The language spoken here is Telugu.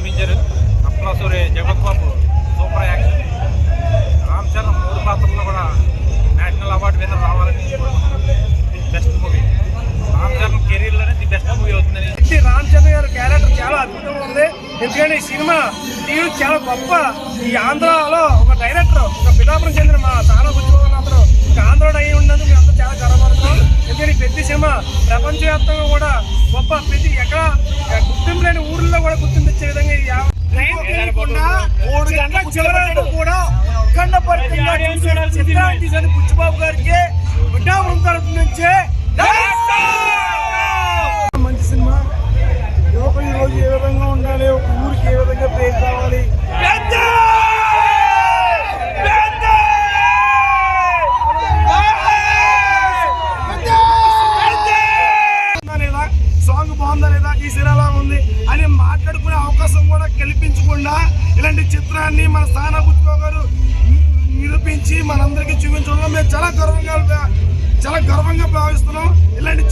చూపించారు. Appalasuri Jagat Babu super action. రామ్ చరణ్ 3 పాత్రల్లో కూడా నేషనల్ అవార్డు విన్నర్ రావాలని బెస్ట్ మూవీ. రామ్ చరణ్ కెరీర్లోనే ది బెస్ట్ మూవీ అవుతుందని. రామ్ చరణ్ గారి క్యారెక్టర్ చాలా అద్భుతంగా ఉంది. ఎందుకంటే ఈ సినిమా తీరు చాలా గొప్ప. ఈ ఆంధ్రాలో ఒక డైరెక్టర్, ఒక పిఠాపురం చెందిన మా సానా బుజ్జిబాబు అతను ఆంధ్రుడు అయి ఉన్నందుకు మేము అంతా చాలా గర్వపడుతున్నాం. ఎందుకంటే ప్రతి సినిమా ప్రపంచవ్యాప్తంగా కూడా గొప్ప, ప్రతి ఎక్కడ గుర్తింపు లేని ఊర్లో కూడా గుర్తింపించే విధంగా బుచ్చిబాబు గారికి పిఠాపురం తరఫు నుంచే మంచి సినిమా. యువకులు ఈరోజు ఏ విధంగా ఉండాలి, ఒక ఊరికి ఏ విధంగా పేరు కావాలి, సాంగ్ బాగుందా లేదా, ఈ సినిమా ఉంది అని మాట్లాడుకునే అవకాశం కూడా కల్పించకుండా ఇలాంటి చిత్రాన్ని మన సానా బుచ్చిబాబు గారు నిరూపించి మనందరికీ చూపించడంలో మేము చాలా గర్వంగా భావిస్తున్నాం. ఇలాంటి